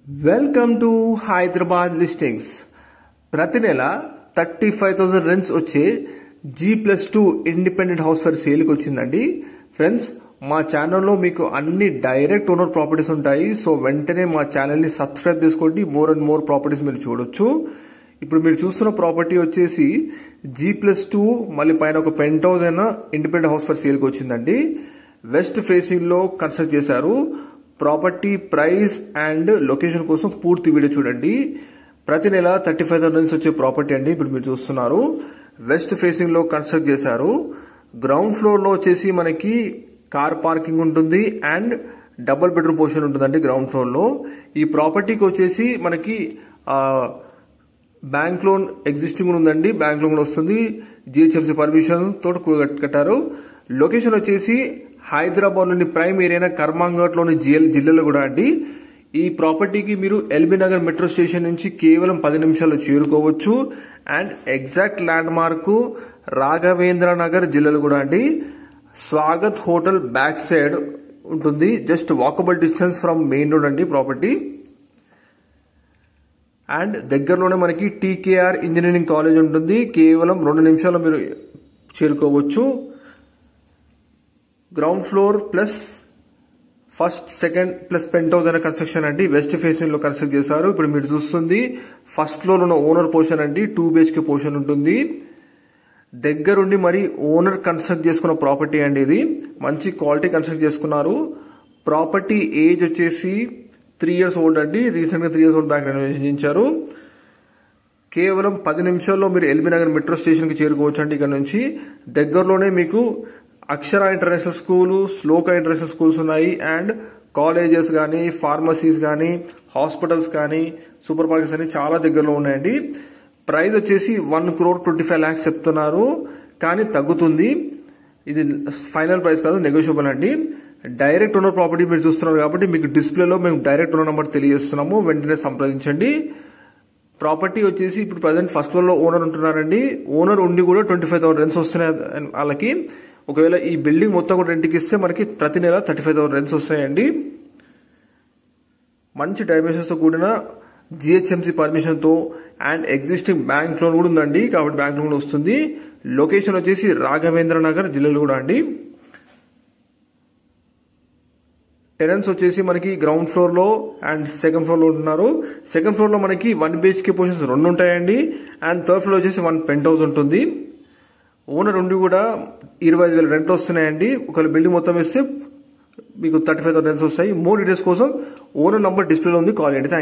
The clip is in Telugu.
Welcome to Hyderabad listings. ప్రతి నెల 35,000 రెంట్స్ వచ్చే G+2 ఇండిపెండెంట్ హౌస్ ఫర్ సేల్కి వచ్చిందండి. ఫ్రెండ్స్, మా ఛానల్లో మీకు అన్ని డైరెక్ట్ ఓనర్ ప్రాపర్టీస్ ఉంటాయి. సో వెంటనే మా ఛానల్ని సబ్స్క్రైబ్ చేసుకోండి. మోర్ అండ్ మోర్ ప్రాపర్టీస్ మీరు చూడొచ్చు. ఇప్పుడు మీరు చూస్తున్న ప్రాపర్టీ వచ్చేసి G+2 మళ్ళీ పైన ఒక పెంట్ హౌస్ అయిన ఇండిపెండెంట్ హౌస్ ఫర్ సేల్కి వచ్చిందండి. వెస్ట్ ఫేసింగ్ లో కన్స్ట్రక్ట్ చేశారు. ప్రాపర్టీ ప్రైస్ అండ్ లొకేషన్ కోసం పూర్తి వీడియో చూడండి. ప్రతి నెల 35,000 రెంట్స్ వచ్చే ప్రాపర్టీ అండి. ఇప్పుడు మీరు చూస్తున్నారు, వెస్ట్ ఫేసింగ్ లో కన్స్ట్రక్ట్ చేశారు. గ్రౌండ్ ఫ్లోర్ లో వచ్చేసి మనకి కార్ పార్కింగ్ ఉంటుంది అండ్ డబుల్ బెడ్రూమ్ పోర్షన్ ఉంటుందండి గ్రౌండ్ ఫ్లోర్ లో. ఈ ప్రాపర్టీకి వచ్చేసి మనకి బ్యాంక్ లోన్ ఎగ్జిస్టింగ్ ఉందండి. బ్యాంక్ లోన్ వస్తుంది. GHMC పర్మిషన్ తోటి కట్టారు. లొకేషన్ వచ్చేసి హైదరాబాద్ లోని ప్రైమ్ ఏరియా కర్మాంఘాట్ లోని జిల్లాలో కూడా అండి. ఈ ప్రాపర్టీకి మీరు ఎల్బీ నగర్ మెట్రో స్టేషన్ నుంచి కేవలం 10 నిమిషాల్లో చేరుకోవచ్చు. And exact land mark Raghavendra Nagar జిల్లాలో కూడా అండి. స్వాగత్ హోటల్ బ్యాక్ సైడ్ ఉంటుంది. Just walkable distance from main road అండి ప్రాపర్టీ. అండ్ దగ్గరలోనే మనకి TKR ఇంజనీరింగ్ కాలేజ్ ఉంటుంది. కేవలం 2 నిమిషాల్లో మీరు చేరుకోవచ్చు. Ground floor plus first second plus penthouse అనే కన్స్ట్రక్షన్ అండి. వెస్ట్ ఫేసింగ్ లో కన్స్ట్రక్ట్ చేశారు. ఇప్పుడు మీరు చూస్తుంది ఫస్ట్ ఫ్లోర్ ఉన్న ఓనర్ పోర్షన్ అండి. 2 BHK పోర్షన్ ఉంటుంది. దగ్గరుండి మరి ఓనర్ కన్స్ట్రక్ట్ చేసుకున్న ప్రాపర్టీ అండి. ఇది మంచి క్వాలిటీ కన్స్ట్రక్ట్ చేసుకున్నారు. ప్రాపర్టీ ఏజ్ వచ్చేసి 3 years ఓల్డ్ అండి. రీసెంట్ గా 3 years ఓల్డ్ బ్యాక్ రెనోవేషన్ చేయించారు. కేవలం 10 నిమిషాల్లో మీరు ఎల్బీ నగర్ మెట్రో స్టేషన్ కి చేరుకోవచ్చు అండి. ఇక్కడ నుంచి దగ్గరలోనే మీకు అక్షర ఇంటర్నేషనల్ స్కూల్, శ్లోక ఇంటర్నేషనల్ స్కూల్స్ ఉన్నాయి. అండ్ కాలేజెస్ కానీ, ఫార్మసీస్ కానీ, హాస్పిటల్స్ కానీ, సూపర్ మార్కెట్స్ అని చాలా దగ్గరలో ఉన్నాయండి. ప్రైస్ వచ్చేసి 1,25 lakhs చెప్తున్నారు, కానీ తగ్గుతుంది. ఇది ఫైనల్ ప్రైస్ కాదు, నెగోషియబుల్ అండి. డైరెక్ట్ ఓనర్ ప్రాపర్టీ మీరు చూస్తున్నారు కాబట్టి మీకు డిస్ప్లేలో మేము డైరెక్ట్ ఓనర్ నెంబర్ తెలియజేస్తున్నాము. వెంటనే సంప్రదించండి. ప్రాపర్టీ వచ్చేసి ఇప్పుడు ప్రజెంట్ ఫస్ట్ ఫ్లోర్ లో ఓనర్ ఉంటున్నారండి. ఓనర్ ఉండి కూడా 25,000 రెంట్స్ వస్తున్నాయి వాళ్ళకి. ఒకవేళ ఈ బిల్డింగ్ మొత్తం కూడా రెంట్కి ఇస్తే మనకి ప్రతి నెల 35,000 రెంట్స్ వస్తాయండి. మంచి డైమెన్షన్స్ తో కూడిన GHMC పర్మిషన్ తో అండ్ ఎగ్జిస్టింగ్ బ్యాంక్ లోన్ కూడా ఉందండి. కాబట్టి బ్యాంక్ లోన్ వస్తుంది. లొకేషన్ వచ్చేసి రాఘవేంద్ర నగర్ జిల్లాలో కూడా అండి. టెనెంట్స్ వచ్చేసి మనకి గ్రౌండ్ ఫ్లోర్ లో అండ్ సెకండ్ ఫ్లోర్ లో ఉంటున్నారు. సెకండ్ ఫ్లోర్ లో మనకి 1 BHK పోర్షన్స్ 2 ఉంటాయండి. అండ్ థర్డ్ ఫ్లోర్ వచ్చేసి 1 పెంట్ హౌస్ ఉంటుంది. ఓనర్ ఉండి కూడా 25,000 రెంట్ వస్తున్నాయండి. ఒకవేళ బిల్డింగ్ మొత్తం వేస్తే మీకు 35,000 రెంట్స్ వస్తాయి. మోర్ డీటెయిల్స్ కోసం ఓనర్ నంబర్ డిస్ప్లేలో ఉంది, కాల్ చేయండి. Thank you.